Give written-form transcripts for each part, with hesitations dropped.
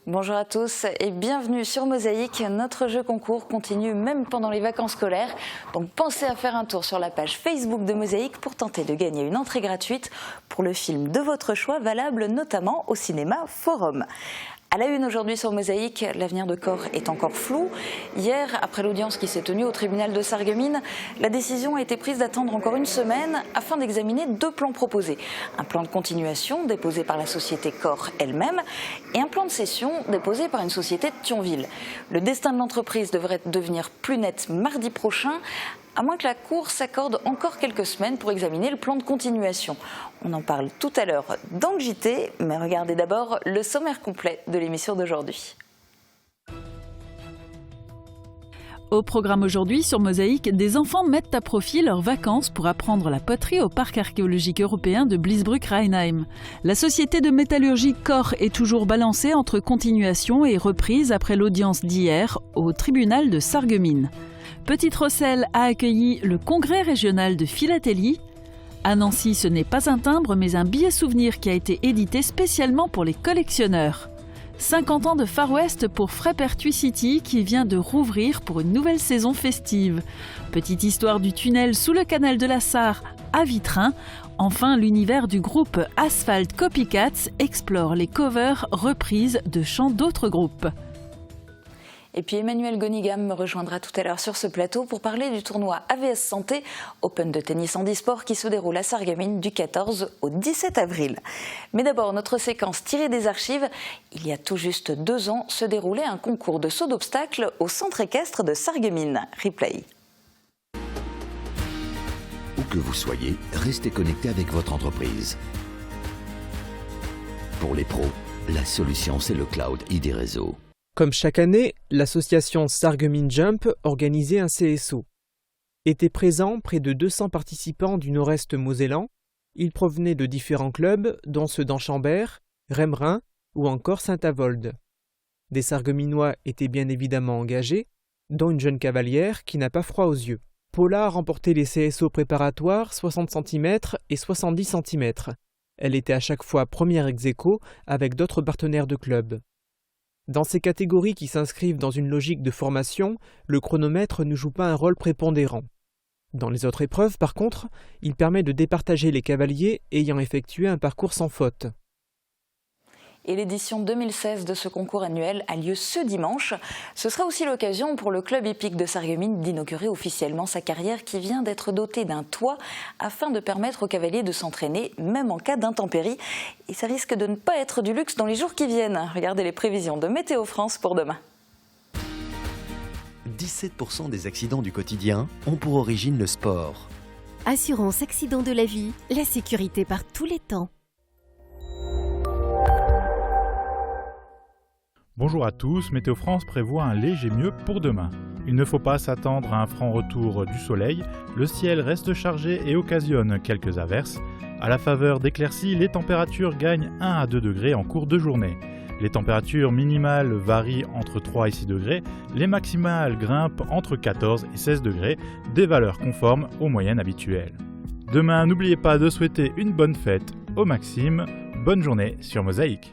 Bonjour à tous et bienvenue sur Mosaïque. Notre jeu concours continue même pendant les vacances scolaires. Donc pensez à faire un tour sur la page Facebook de Mosaïque pour tenter de gagner une entrée gratuite pour le film de votre choix, valable notamment au cinéma Forum. À la une aujourd'hui sur Mosaïque, l'avenir de Corre est encore flou. Hier, après l'audience qui s'est tenue au tribunal de Sarreguemines, la décision a été prise d'attendre encore une semaine afin d'examiner deux plans proposés. Un plan de continuation déposé par la société Corre elle-même et un plan de cession déposé par une société de Thionville. Le destin de l'entreprise devrait devenir plus net mardi prochain, à moins que la Cour s'accorde encore quelques semaines pour examiner le plan de continuation. On en parle tout à l'heure dans le JT, mais regardez d'abord le sommaire complet de l'émission d'aujourd'hui. Au programme aujourd'hui sur Mosaïque, des enfants mettent à profit leurs vacances pour apprendre la poterie au parc archéologique européen de Bliesbruck-Rheinheim. La société de métallurgie Corre est toujours balancée entre continuation et reprise après l'audience d'hier au tribunal de Sarreguemines. Petite Rosselle a accueilli le congrès régional de philatélie. À Nancy, ce n'est pas un timbre, mais un billet souvenir qui a été édité spécialement pour les collectionneurs. 50 ans de Far West pour Frépertuis City qui vient de rouvrir pour une nouvelle saison festive. Petite histoire du tunnel sous le canal de la Sarre à Vitrin. Enfin, l'univers du groupe Asphalt Copycats explore les covers reprises de chants d'autres groupes. Et puis Emmanuel Gonigam me rejoindra tout à l'heure sur ce plateau pour parler du tournoi AVS Santé Open de tennis handisport qui se déroule à Sarreguemines du 14 au 17 avril. Mais d'abord, notre séquence tirée des archives. Il y a tout juste 2 ans se déroulait un concours de saut d'obstacles au centre équestre de Sarreguemines. Replay. Où que vous soyez, restez connecté avec votre entreprise. Pour les pros, la solution c'est le cloud ID Réseau. Comme chaque année, l'association Sarreguemines Jump organisait un CSO. Étaient présents près de 200 participants du nord-est mosellan. Ils provenaient de différents clubs, dont ceux d'Enchambert, Remerin ou encore Saint-Avold. Des Sarregueminois étaient bien évidemment engagés, dont une jeune cavalière qui n'a pas froid aux yeux. Paula a remporté les CSO préparatoires 60 cm et 70 cm. Elle était à chaque fois première ex aequo avec d'autres partenaires de club. Dans ces catégories qui s'inscrivent dans une logique de formation, le chronomètre ne joue pas un rôle prépondérant. Dans les autres épreuves, par contre, il permet de départager les cavaliers ayant effectué un parcours sans faute. Et l'édition 2016 de ce concours annuel a lieu ce dimanche. Ce sera aussi l'occasion pour le club hippique de Sarreguemines d'inaugurer officiellement sa carrière qui vient d'être dotée d'un toit afin de permettre aux cavaliers de s'entraîner même en cas d'intempéries. Et ça risque de ne pas être du luxe dans les jours qui viennent. Regardez les prévisions de Météo France pour demain. 17% des accidents du quotidien ont pour origine le sport. Assurance accident de la vie, la sécurité par tous les temps. Bonjour à tous, Météo France prévoit un léger mieux pour demain. Il ne faut pas s'attendre à un franc retour du soleil, le ciel reste chargé et occasionne quelques averses. À la faveur d'éclaircies, les températures gagnent 1 à 2 degrés en cours de journée. Les températures minimales varient entre 3 et 6 degrés, les maximales grimpent entre 14 et 16 degrés, des valeurs conformes aux moyennes habituelles. Demain, n'oubliez pas de souhaiter une bonne fête au Maxime. Bonne journée sur Mosaïque.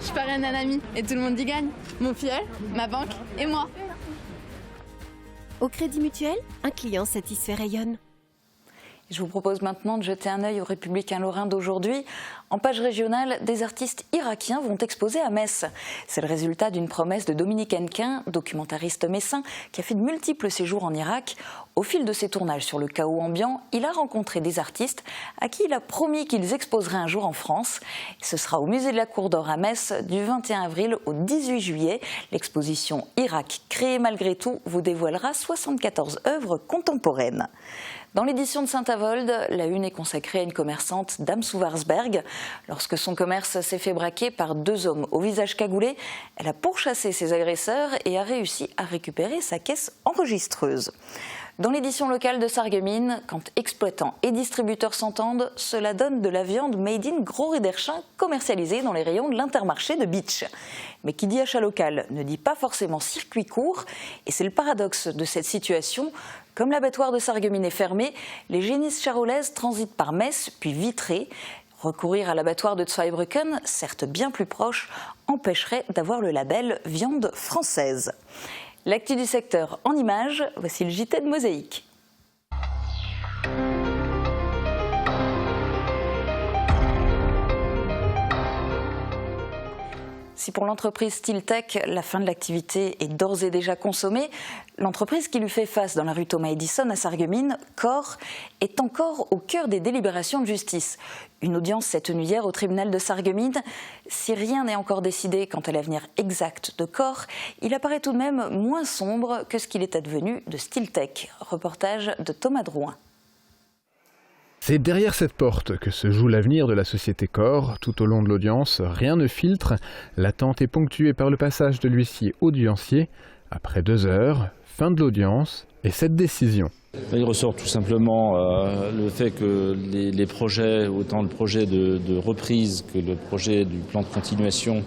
Je parraine un ami et tout le monde y gagne. Mon filleul, ma banque et moi. Au Crédit Mutuel, un client satisfait rayonne. Je vous propose maintenant de jeter un œil au Républicain Lorrain d'aujourd'hui. En page régionale, des artistes irakiens vont exposer à Metz. C'est le résultat d'une promesse de Dominique Hennequin, documentariste messin, qui a fait de multiples séjours en Irak. Au fil de ses tournages sur le chaos ambiant, il a rencontré des artistes à qui il a promis qu'ils exposeraient un jour en France. Ce sera au musée de la Cour d'Or à Metz du 21 avril au 18 juillet. L'exposition Irak, créée malgré tout, vous dévoilera 74 œuvres contemporaines. Dans l'édition de Saint-Avold, la une est consacrée à une commerçante d'Amsouwarsberg. Lorsque son commerce s'est fait braquer par 2 hommes au visage cagoulé, elle a pourchassé ses agresseurs et a réussi à récupérer sa caisse enregistreuse. Dans l'édition locale de Sarreguemines, quand exploitants et distributeurs s'entendent, cela donne de la viande made in Gros Riederchin commercialisée dans les rayons de l'Intermarché de Bitche. Mais qui dit achat local ne dit pas forcément circuit court, et c'est le paradoxe de cette situation. Comme l'abattoir de Sarreguemines est fermé, les génisses charolaises transitent par Metz puis Vitré. Recourir à l'abattoir de Zweibrücken, certes bien plus proche, empêcherait d'avoir le label viande française. L'actu du secteur en images, voici le JT de Mosaïque. Si pour l'entreprise Steeltech, la fin de l'activité est d'ores et déjà consommée, l'entreprise qui lui fait face dans la rue Thomas Edison à Sarreguemines, Cor, est encore au cœur des délibérations de justice. Une audience s'est tenue hier au tribunal de Sarreguemines. Si rien n'est encore décidé quant à l'avenir exact de Cor, il apparaît tout de même moins sombre que ce qu'il est advenu de Steeltech. Reportage de Thomas Drouin. C'est derrière cette porte que se joue l'avenir de la société Cor. Tout au long de l'audience, rien ne filtre. L'attente est ponctuée par le passage de l'huissier audiencier. Après 2 heures, fin de l'audience et cette décision. Il ressort tout simplement le fait que les projets, autant le projet de reprise que le projet du plan de continuation,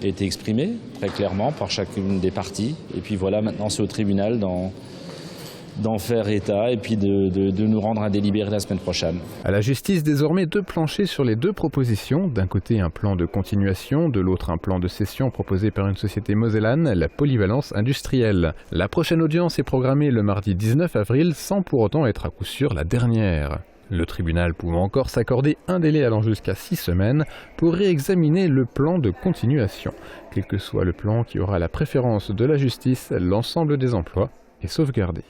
a été exprimé très clairement par chacune des parties. Et puis voilà, maintenant c'est au tribunal d'en faire état et puis de nous rendre un délibéré la semaine prochaine. À la justice, désormais 2 planchers sur les 2 propositions. D'un côté, un plan de continuation, de l'autre, un plan de cession proposé par une société mosellane, la Polyvalence Industrielle. La prochaine audience est programmée le mardi 19 avril, sans pour autant être à coup sûr la dernière. Le tribunal pouvant encore s'accorder un délai allant jusqu'à 6 semaines pour réexaminer le plan de continuation. Quel que soit le plan qui aura la préférence de la justice, l'ensemble des emplois est sauvegardé.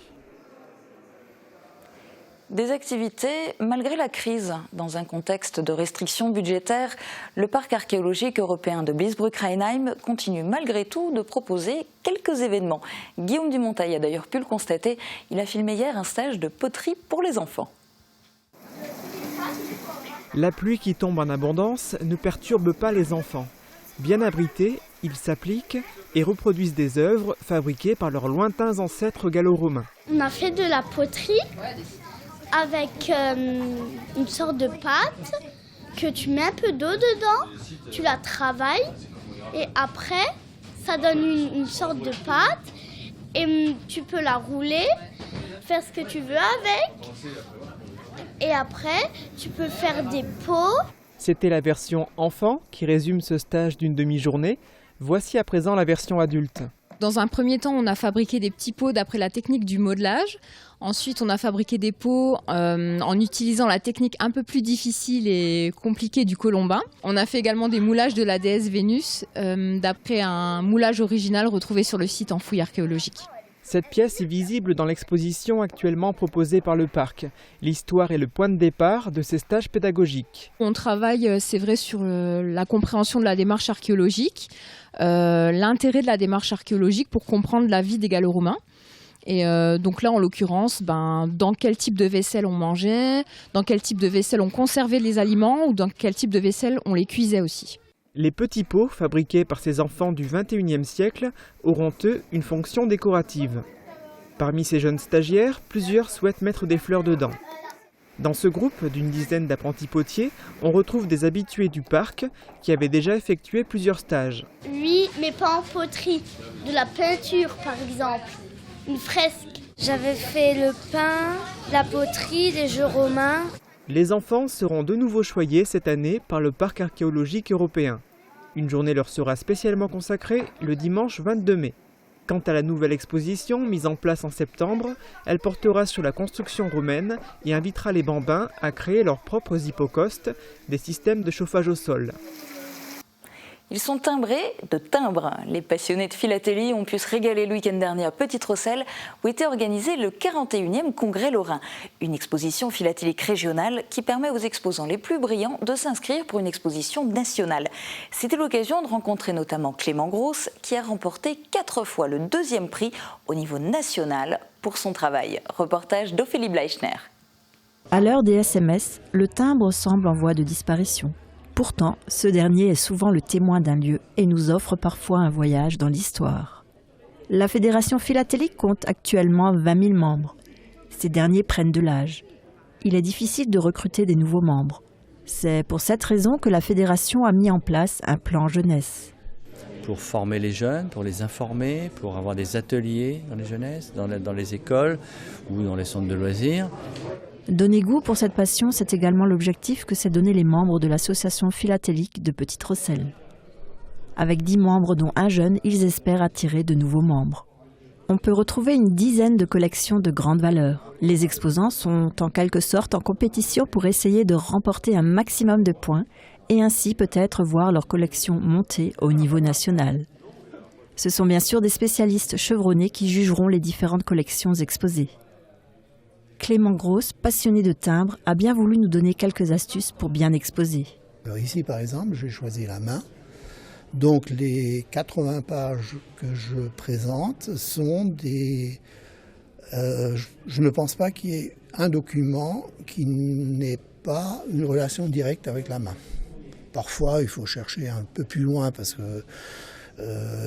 Des activités malgré la crise. Dans un contexte de restrictions budgétaires, le parc archéologique européen de Bliesbruck-Rheinheim continue malgré tout de proposer quelques événements. Guillaume Dumontail a d'ailleurs pu le constater. Il a filmé hier un stage de poterie pour les enfants. La pluie qui tombe en abondance ne perturbe pas les enfants. Bien abrités, ils s'appliquent et reproduisent des œuvres fabriquées par leurs lointains ancêtres gallo-romains. On a fait de la poterie avec une sorte de pâte que tu mets un peu d'eau dedans, tu la travailles et après ça donne une sorte de pâte et tu peux la rouler, faire ce que tu veux avec et après tu peux faire des pots. C'était la version enfant qui résume ce stage d'une demi-journée. Voici à présent la version adulte. Dans un premier temps, on a fabriqué des petits pots d'après la technique du modelage. Ensuite, on a fabriqué des pots en utilisant la technique un peu plus difficile et compliquée du colombin. On a fait également des moulages de la déesse Vénus d'après un moulage original retrouvé sur le site en fouilles archéologiques. Cette pièce est visible dans l'exposition actuellement proposée par le parc. L'histoire est le point de départ de ces stages pédagogiques. On travaille, c'est vrai, sur la compréhension de la démarche archéologique, l'intérêt de la démarche archéologique pour comprendre la vie des Gallo-Romains. Et donc là, en l'occurrence, dans quel type de vaisselle on mangeait, dans quel type de vaisselle on conservait les aliments ou dans quel type de vaisselle on les cuisait aussi. Les petits pots fabriqués par ces enfants du XXIe siècle auront eux une fonction décorative. Parmi ces jeunes stagiaires, plusieurs souhaitent mettre des fleurs dedans. Dans ce groupe d'une dizaine d'apprentis potiers, on retrouve des habitués du parc qui avaient déjà effectué plusieurs stages. Oui, mais pas en poterie, de la peinture par exemple, une fresque. J'avais fait le pain, la poterie, des jeux romains. Les enfants seront de nouveau choyés cette année par le parc archéologique européen. Une journée leur sera spécialement consacrée le dimanche 22 mai. Quant à la nouvelle exposition mise en place en septembre, elle portera sur la construction romaine et invitera les bambins à créer leurs propres hypocostes, des systèmes de chauffage au sol. Ils sont timbrés de timbres. Les passionnés de philatélie ont pu se régaler le week-end dernier à Petite-Rosselle où était organisé le 41e Congrès Lorrain. Une exposition philatélique régionale qui permet aux exposants les plus brillants de s'inscrire pour une exposition nationale. C'était l'occasion de rencontrer notamment Clément Grosse qui a remporté 4 fois le 2e prix au niveau national pour son travail. Reportage d'Ophélie Bleichner. À l'heure des SMS, le timbre semble en voie de disparition. Pourtant, ce dernier est souvent le témoin d'un lieu et nous offre parfois un voyage dans l'histoire. La Fédération philatélique compte actuellement 20 000 membres. Ces derniers prennent de l'âge. Il est difficile de recruter des nouveaux membres. C'est pour cette raison que la fédération a mis en place un plan jeunesse. Pour former les jeunes, pour les informer, pour avoir des ateliers dans les jeunesses, dans les écoles ou dans les centres de loisirs. Donner goût pour cette passion, c'est également l'objectif que s'est donné les membres de l'association philatélique de Petite-Rosselle. Avec 10 membres dont un jeune, ils espèrent attirer de nouveaux membres. On peut retrouver une dizaine de collections de grande valeur. Les exposants sont en quelque sorte en compétition pour essayer de remporter un maximum de points et ainsi peut-être voir leur collection monter au niveau national. Ce sont bien sûr des spécialistes chevronnés qui jugeront les différentes collections exposées. Clément Grosse, passionné de timbres, a bien voulu nous donner quelques astuces pour bien exposer. Alors ici par exemple, j'ai choisi la main. Donc les 80 pages que je présente sont des... je ne pense pas qu'il y ait un document qui n'ait pas une relation directe avec la main. Parfois, il faut chercher un peu plus loin parce que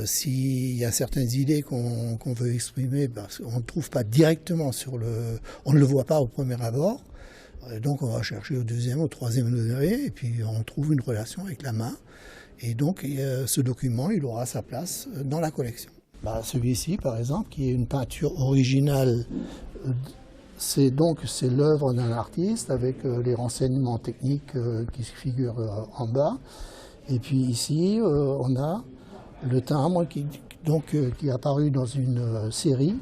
s'il y a certaines idées qu'on veut exprimer, on ne trouve pas directement on ne le voit pas au premier abord. Donc on va chercher au deuxième, au troisième degré et puis on trouve une relation avec la main. Et donc ce document, il aura sa place dans la collection. Celui-ci, par exemple, qui est une peinture originale, c'est l'œuvre d'un artiste avec les renseignements techniques qui figurent en bas. Et puis ici, on a le timbre qui est apparu dans une série.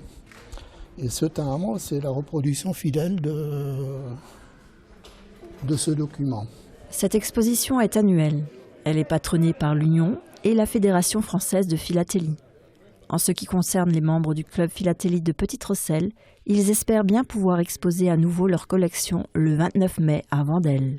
Et ce timbre, c'est la reproduction fidèle de ce document. Cette exposition est annuelle. Elle est patronnée par l'Union et la Fédération française de philatélie. En ce qui concerne les membres du club philatélie de Petite-Rosselle, ils espèrent bien pouvoir exposer à nouveau leur collection le 29 mai à Vendel.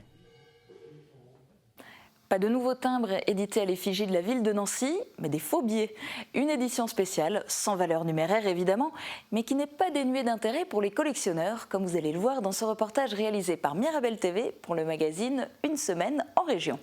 Pas de nouveaux timbres édités à l'effigie de la ville de Nancy, mais des faux billets. Une édition spéciale, sans valeur numéraire évidemment, mais qui n'est pas dénuée d'intérêt pour les collectionneurs, comme vous allez le voir dans ce reportage réalisé par Mirabel TV pour le magazine Une semaine en région.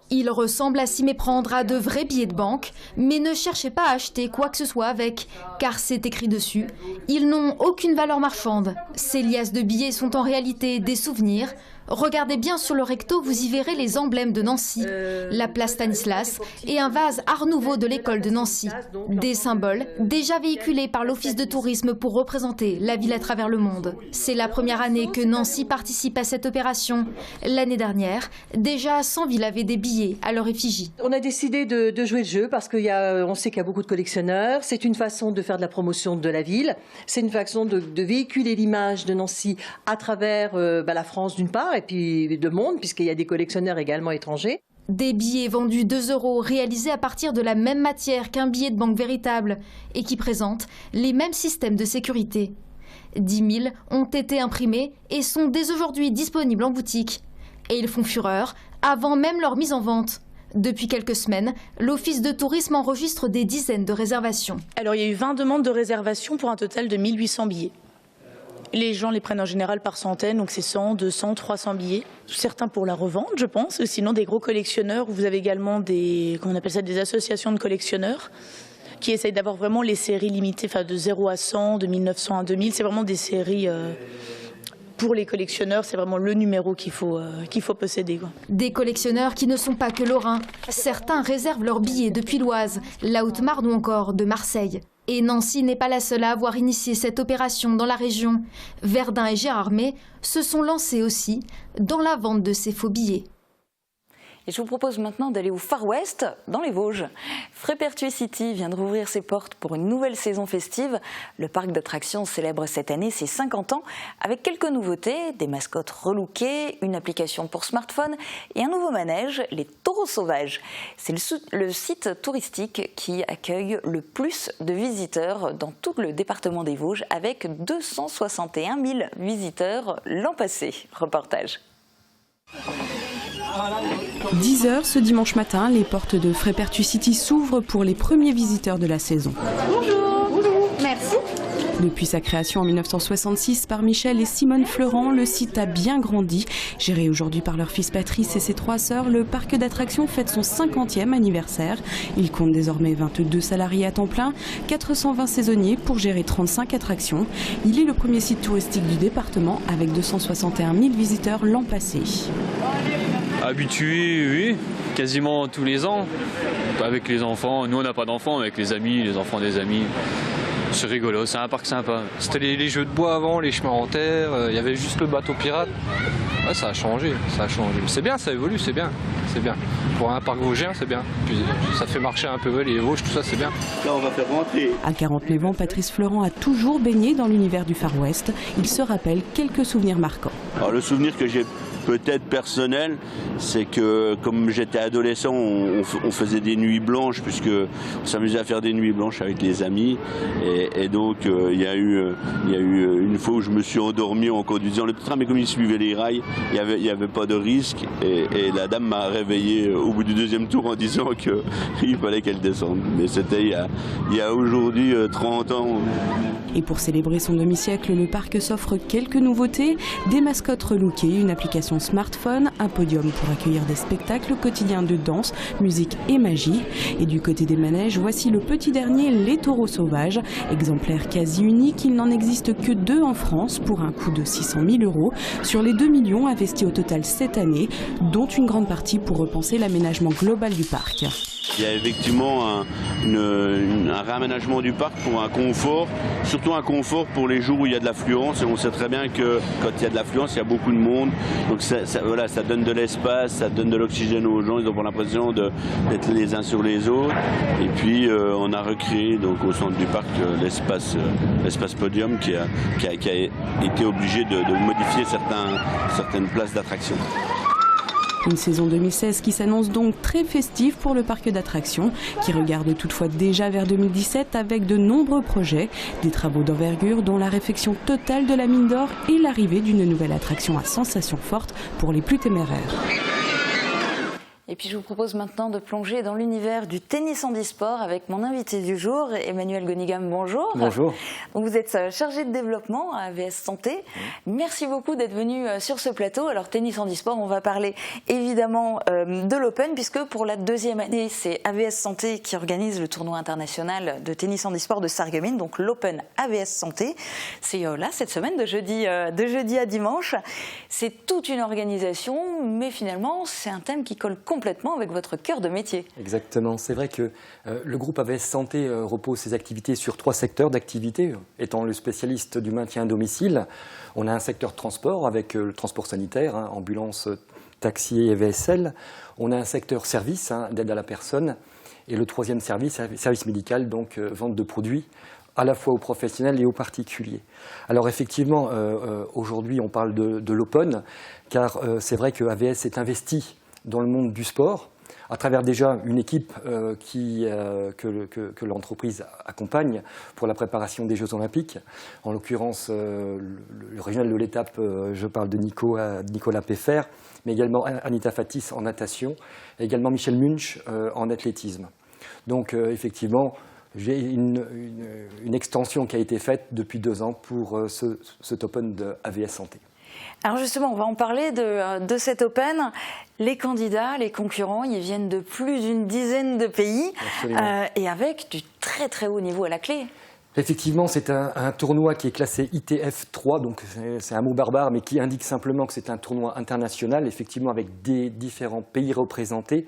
Il ressemble à s'y méprendre à de vrais billets de banque, mais ne cherchez pas à acheter quoi que ce soit avec, car c'est écrit dessus. Ils n'ont aucune valeur marchande. Ces liasses de billets sont en réalité des souvenirs. Regardez bien sur le recto, vous y verrez les emblèmes de Nancy, la place Stanislas et un vase Art Nouveau de l'école de Nancy. Des symboles déjà véhiculés par l'Office de tourisme pour représenter la ville à travers le monde. C'est la première année que Nancy participe à cette opération. L'année dernière, déjà 100 villes avaient des billets à leur effigie. On a décidé de jouer le jeu parce qu'on sait qu'il y a beaucoup de collectionneurs. C'est une façon de faire de la promotion de la ville. C'est une façon de véhiculer l'image de Nancy à travers la France d'une part, et puis de monde, puisqu'il y a des collectionneurs également étrangers. Des billets vendus 2 € réalisés à partir de la même matière qu'un billet de banque véritable et qui présentent les mêmes systèmes de sécurité. 10 000 ont été imprimés et sont dès aujourd'hui disponibles en boutique. Et ils font fureur avant même leur mise en vente. Depuis quelques semaines, l'Office de tourisme enregistre des dizaines de réservations. Alors il y a eu 20 demandes de réservation pour un total de 1800 billets. Les gens les prennent en général par centaines, donc c'est 100, 200, 300 billets. Certains pour la revente, je pense. Sinon, des gros collectionneurs. Vous avez également des associations de collectionneurs qui essayent d'avoir vraiment les séries limitées, de 0 à 100, de 1900 à 2000. C'est vraiment des séries pour les collectionneurs. C'est vraiment le numéro qu'il faut posséder. Des collectionneurs qui ne sont pas que lorrains. Certains réservent leurs billets depuis l'Oise, la Haute-Marne ou encore de Marseille. Et Nancy n'est pas la seule à avoir initié cette opération dans la région. Verdun et Gérardmer se sont lancés aussi dans la vente de ces faux billets. Et je vous propose maintenant d'aller au Far West, dans les Vosges. Frépertuis City vient de rouvrir ses portes pour une nouvelle saison festive. Le parc d'attractions célèbre cette année ses 50 ans avec quelques nouveautés, des mascottes relookées, une application pour smartphone et un nouveau manège, les taureaux sauvages. C'est le site touristique qui accueille le plus de visiteurs dans tout le département des Vosges avec 261 000 visiteurs l'an passé. Reportage. 10 h ce dimanche matin, les portes de Frépertuis City s'ouvrent pour les premiers visiteurs de la saison. Bonjour. Bonjour. Merci. Depuis sa création en 1966 par Michel et Simone Fleurant, le site a bien grandi. Géré aujourd'hui par leur fils Patrice et ses 3 sœurs, le parc d'attractions fête son 50e anniversaire. Il compte désormais 22 salariés à temps plein, 420 saisonniers pour gérer 35 attractions. Il est le premier site touristique du département avec 261 000 visiteurs l'an passé. Habitué, oui, quasiment tous les ans. Avec les enfants, nous on n'a pas d'enfants, mais avec les amis, les enfants des amis. C'est rigolo, c'est un parc sympa. C'était les jeux de bois avant, les chemins en terre, il y avait juste le bateau pirate. Ouais, ça a changé, ça a changé. C'est bien, ça évolue, c'est bien, c'est bien. Pour un parc vosgien, c'est bien. Puis ça fait marcher un peu les Vosges, tout ça, c'est bien. Là, on va faire rentrer. À 49 ans, Patrice Fleurant a toujours baigné dans l'univers du Far West. Il se rappelle quelques souvenirs marquants. Alors, le souvenir que j'ai peut-être personnel, c'est que comme j'étais adolescent, on faisait des nuits blanches, puisque on s'amusait à faire des nuits blanches avec les amis. Et donc il y a eu une fois où je me suis endormi en conduisant le train, mais comme il suivait les rails, il n'y avait pas de risque. Et la dame m'a réveillé au bout du 2e tour en disant qu'il fallait qu'elle descende. Mais c'était il y a aujourd'hui 30 ans. Et pour célébrer son demi-siècle, le parc s'offre quelques nouveautés, des mascottes relookées, une application smartphone, un podium pour accueillir des spectacles quotidiens de danse, musique et magie. Et du côté des manèges, voici le petit dernier, les taureaux sauvages. Exemplaire quasi unique, il n'en existe que 2 en France pour un coût de 600 000 € sur les 2 millions investis au total cette année, dont une grande partie pour repenser l'aménagement global du parc. Il y a effectivement un réaménagement du parc pour un confort, surtout un confort pour les jours où il y a de l'affluence. Et on sait très bien que quand il y a de l'affluence, il y a beaucoup de monde. Donc voilà, ça donne de l'espace, ça donne de l'oxygène aux gens. Ils ont pas l'impression d'être les uns sur les autres. Et puis on a recréé donc, au centre du parc l'espace podium qui a été obligé de modifier certaines places d'attraction. Une saison 2016 qui s'annonce donc très festive pour le parc d'attractions, qui regarde toutefois déjà vers 2017 avec de nombreux projets, des travaux d'envergure dont la réfection totale de la mine d'or et l'arrivée d'une nouvelle attraction à sensations fortes pour les plus téméraires. Et puis je vous propose maintenant de plonger dans l'univers du tennis handisport avec mon invité du jour, Emmanuel Gonigam, bonjour. Bonjour. Donc vous êtes chargé de développement à AVS Santé. Merci beaucoup d'être venu sur ce plateau. Alors tennis handisport, on va parler évidemment de l'Open, puisque pour la 2e année, c'est AVS Santé qui organise le tournoi international de tennis handisport de Sarreguemines, donc l'Open AVS Santé. C'est là, cette semaine, de jeudi à dimanche. C'est toute une organisation, mais finalement, c'est un thème qui colle complètement avec votre cœur de métier. Exactement. C'est vrai que le groupe AVS Santé repose ses activités sur 3 secteurs d'activité. Étant le spécialiste du maintien à domicile, on a un secteur transport avec le transport sanitaire, ambulance, taxi et VSL. On a un secteur service, d'aide à la personne. Et le 3e service médical, donc vente de produits à la fois aux professionnels et aux particuliers. Alors effectivement, aujourd'hui on parle de l'Open, car c'est vrai que AVS est investi dans le monde du sport, à travers déjà une équipe que l'entreprise accompagne pour la préparation des Jeux Olympiques. En l'occurrence, le régional de l'étape, je parle de Nicolas Peffer, mais également Anita Fatis en natation, et également Michel Munch en athlétisme. Donc effectivement, j'ai une extension qui a été faite depuis 2 ans pour cet Open de AVS Santé. Alors justement, on va en parler de cet Open. Les candidats, les concurrents, ils viennent de plus d'une dizaine de pays et avec du très très haut niveau à la clé. Effectivement, c'est un tournoi qui est classé ITF 3, donc c'est un mot barbare, mais qui indique simplement que c'est un tournoi international, effectivement avec des différents pays représentés,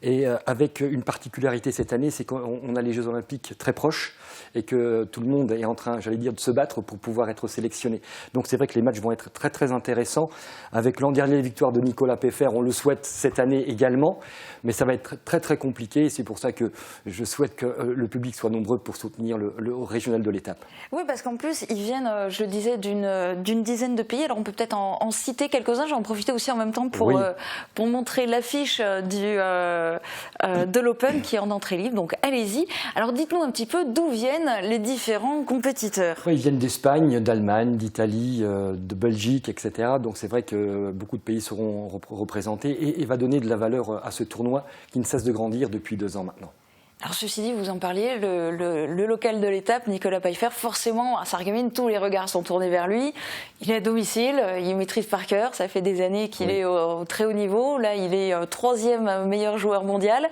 et avec une particularité cette année, c'est qu'on a les Jeux Olympiques très proches, et que tout le monde est en train, j'allais dire, de se battre pour pouvoir être sélectionné. Donc c'est vrai que les matchs vont être très très intéressants, avec l'an dernier la victoire de Nicolas Peffer, on le souhaite cette année également, mais ça va être très très compliqué, et c'est pour ça que je souhaite que le public soit nombreux pour soutenir le régional de l'étape. Oui, parce qu'en plus, ils viennent, je le disais, d'une dizaine de pays. Alors, on peut peut-être en citer quelques-uns. J'en profiter aussi en même temps pour montrer l'affiche de l'Open qui est en entrée libre. Donc, allez-y. Alors, dites-nous un petit peu d'où viennent les différents compétiteurs. Oui, ils viennent d'Espagne, d'Allemagne, d'Italie, de Belgique, etc. Donc, c'est vrai que beaucoup de pays seront représentés et va donner de la valeur à ce tournoi qui ne cesse de grandir depuis 2 ans maintenant. Alors ceci dit, vous en parliez, le local de l'étape, Nicolas Pfeiffer, forcément à Sarreguemines, tous les regards sont tournés vers lui. Il est à domicile, il maîtrise par cœur, ça fait des années qu'il est au très haut niveau. Là, il est 3e meilleur joueur mondial.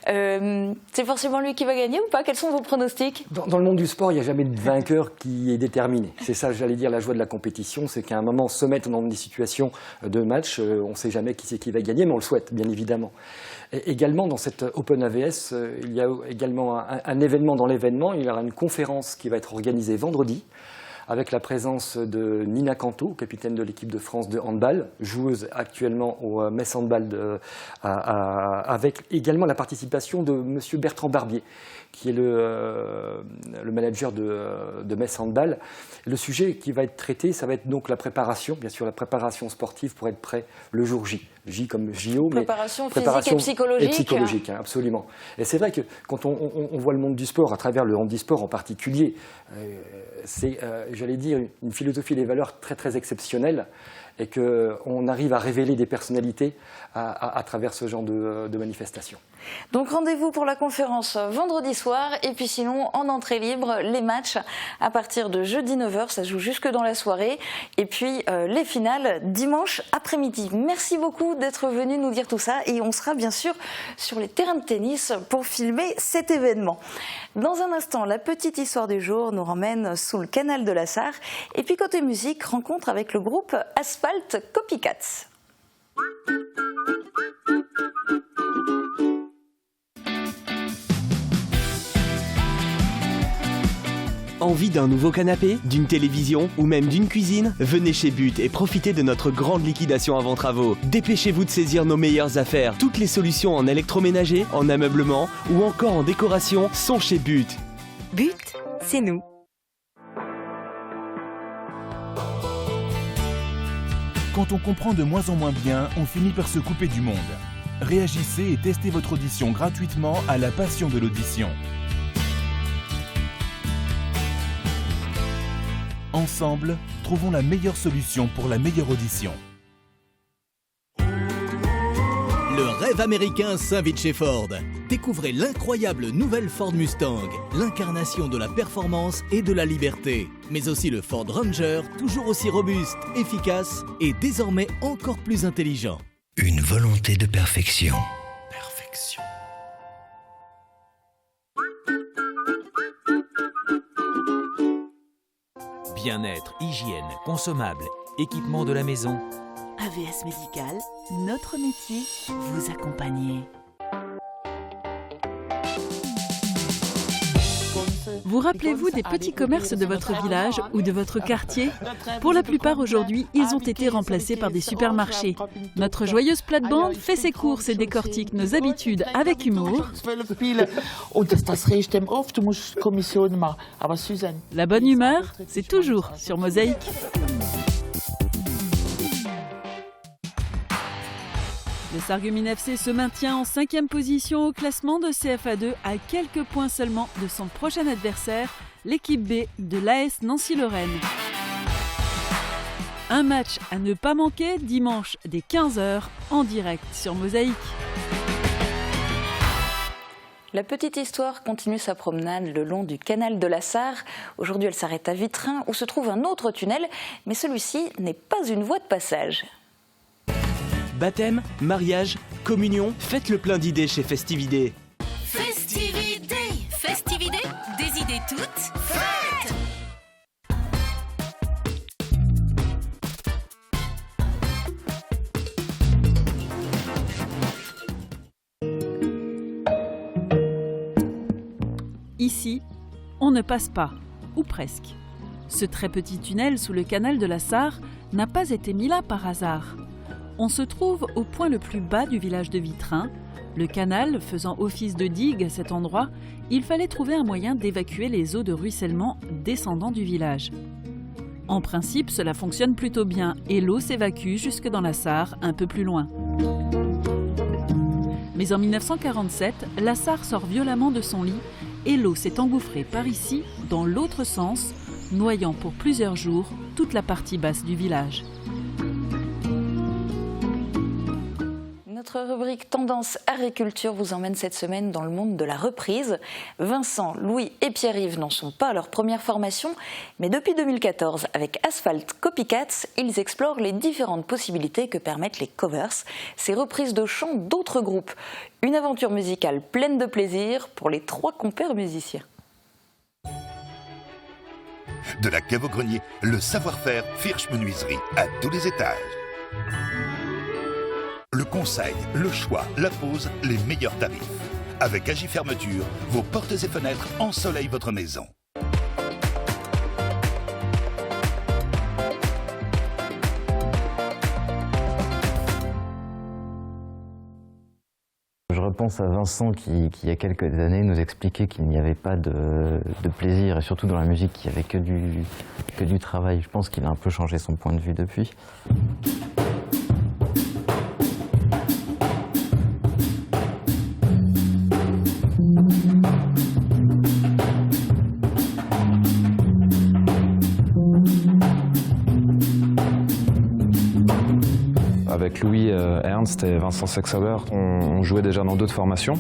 C'est forcément lui qui va gagner ou pas? Quels sont vos pronostics? Dans le monde du sport, il n'y a jamais de vainqueur qui est déterminé. C'est ça, j'allais dire, la joie de la compétition, c'est qu'à un moment, se mettre dans des situations de match, on ne sait jamais qui c'est qui va gagner, mais on le souhaite, bien évidemment. Et également, dans cette Open AVS, il y a également un événement dans l'événement. Il y aura une conférence qui va être organisée vendredi, avec la présence de Nina Canto, capitaine de l'équipe de France de handball, joueuse actuellement au Metz Handball, avec également la participation de M. Bertrand Barbier, qui est le manager de Metz Handball. Le sujet qui va être traité, ça va être donc la préparation, bien sûr la préparation sportive pour être prêt le jour J. J comme JO, mais préparation physique et psychologique. Et psychologique, hein, absolument. Et c'est vrai que quand on voit le monde du sport, à travers le handisport en particulier, c'est, j'allais dire, une philosophie des valeurs très très exceptionnelle, et qu'on arrive à révéler des personnalités à travers ce genre de manifestations. Donc rendez-vous pour la conférence vendredi soir, et puis sinon en entrée libre, les matchs à partir de jeudi 9h, ça se joue jusque dans la soirée, et puis les finales dimanche après-midi. Merci beaucoup d'être venu nous dire tout ça, et on sera bien sûr sur les terrains de tennis pour filmer cet événement. Dans un instant, la petite histoire du jour nous ramène sous le canal de la Sarre, et puis côté musique, rencontre avec le groupe Asphalt Copycats. Envie d'un nouveau canapé, d'une télévision ou même d'une cuisine? Venez chez But et profitez de notre grande liquidation avant travaux. Dépêchez-vous de saisir nos meilleures affaires. Toutes les solutions en électroménager, en ameublement ou encore en décoration sont chez But. But, c'est nous. Quand on comprend de moins en moins bien, on finit par se couper du monde. Réagissez et testez votre audition gratuitement à la passion de l'audition. Ensemble, trouvons la meilleure solution pour la meilleure audition. Le rêve américain s'invite chez Ford. Découvrez l'incroyable nouvelle Ford Mustang, l'incarnation de la performance et de la liberté. Mais aussi le Ford Ranger, toujours aussi robuste, efficace et désormais encore plus intelligent. Une volonté de perfection. Bien-être, hygiène, consommables, équipement de la maison. AVS Médical, notre métier, vous accompagner. Vous rappelez-vous des petits commerces de votre village ou de votre quartier? Pour la plupart aujourd'hui, ils ont été remplacés par des supermarchés. Notre joyeuse plate-bande fait ses courses et décortique nos habitudes avec humour. La bonne humeur, c'est toujours sur Mosaïque. Le Sarreguemines FC se maintient en 5e position au classement de CFA2 à quelques points seulement de son prochain adversaire, l'équipe B de l'AS Nancy-Lorraine. Un match à ne pas manquer dimanche dès 15h en direct sur Mosaïque. La petite histoire continue sa promenade le long du canal de la Sarre. Aujourd'hui, elle s'arrête à Vitrin où se trouve un autre tunnel, mais celui-ci n'est pas une voie de passage. Baptême, mariage, communion, faites le plein d'idées chez Festividé. Festividé, Festividé, des idées toutes faites. Ici, on ne passe pas, ou presque. Ce très petit tunnel sous le canal de la Sarre n'a pas été mis là par hasard. On se trouve au point le plus bas du village de Vitrin. Le canal faisant office de digue à cet endroit, il fallait trouver un moyen d'évacuer les eaux de ruissellement descendant du village. En principe, cela fonctionne plutôt bien et l'eau s'évacue jusque dans la Sarre, un peu plus loin. Mais en 1947, la Sarre sort violemment de son lit et l'eau s'est engouffrée par ici, dans l'autre sens, noyant pour plusieurs jours toute la partie basse du village. Notre rubrique Tendance Agriculture vous emmène cette semaine dans le monde de la reprise. Vincent, Louis et Pierre-Yves n'en sont pas à leur première formation, mais depuis 2014, avec Asphalt Copycats, ils explorent les différentes possibilités que permettent les covers, ces reprises de chants d'autres groupes. Une aventure musicale pleine de plaisir pour les 3 compères musiciens. De la cave au grenier, le savoir-faire Firsch Menuiserie à tous les étages. Le conseil, le choix, la pose, les meilleurs tarifs. Avec Agi Fermeture, vos portes et fenêtres ensoleillent votre maison. Je repense à Vincent qui, il y a quelques années, nous expliquait qu'il n'y avait pas de plaisir, et surtout dans la musique, qu'il n'y avait que du travail. Je pense qu'il a un peu changé son point de vue depuis. Avec Louis Ernst et Vincent Sexauer, on jouait déjà dans d'autres formations,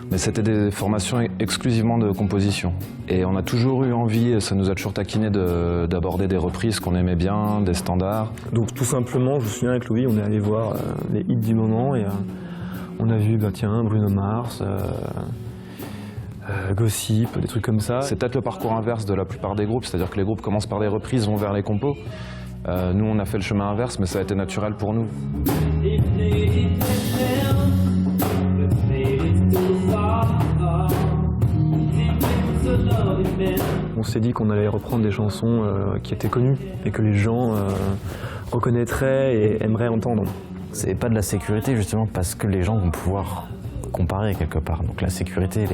mais c'était des formations exclusivement de composition. Et on a toujours eu envie, ça nous a toujours taquiné d'aborder des reprises qu'on aimait bien, des standards. Donc tout simplement, je me souviens avec Louis, on est allé voir les hits du moment et on a vu Bruno Mars, Gossip, des trucs comme ça. C'est peut-être le parcours inverse de la plupart des groupes, c'est-à-dire que les groupes commencent par des reprises, vont vers les compos. Nous, on a fait le chemin inverse, mais ça a été naturel pour nous. On s'est dit qu'on allait reprendre des chansons qui étaient connues et que les gens reconnaîtraient et aimeraient entendre. C'est pas de la sécurité justement parce que les gens vont pouvoir comparer quelque part. Donc la sécurité,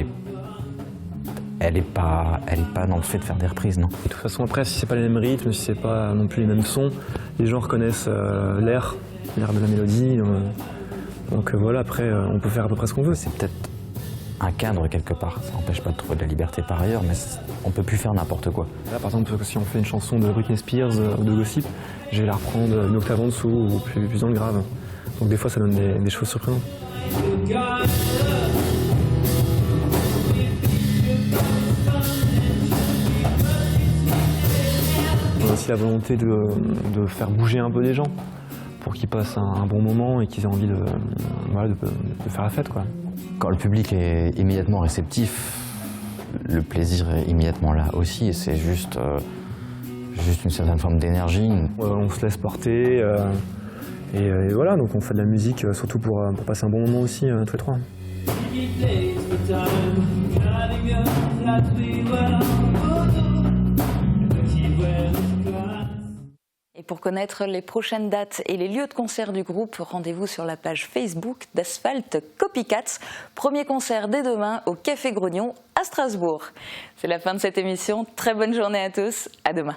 elle est pas dans le fait de faire des reprises, non. De toute façon, après, si c'est pas les mêmes rythmes, si c'est pas non plus les mêmes sons, les gens reconnaissent l'air de la mélodie. Donc voilà, après, on peut faire à peu près ce qu'on veut. C'est peut-être un cadre quelque part. Ça n'empêche pas de trouver de la liberté par ailleurs, mais on peut plus faire n'importe quoi. Là, par exemple, si on fait une chanson de Britney Spears ou de Gossip, je vais la reprendre une octave en dessous ou plus dans le grave. Donc des fois, ça donne des choses surprenantes. On a aussi la volonté de faire bouger un peu les gens pour qu'ils passent un bon moment et qu'ils aient envie de faire la fête, quoi. Quand le public est immédiatement réceptif, le plaisir est immédiatement là aussi et c'est juste une certaine forme d'énergie. On se laisse porter et voilà, donc on fait de la musique surtout pour passer un bon moment aussi, tous les 3. Et pour connaître les prochaines dates et les lieux de concert du groupe, rendez-vous sur la page Facebook d'Asphalt Copycats. Premier concert dès demain au Café Grognon à Strasbourg. C'est la fin de cette émission. Très bonne journée à tous. À demain.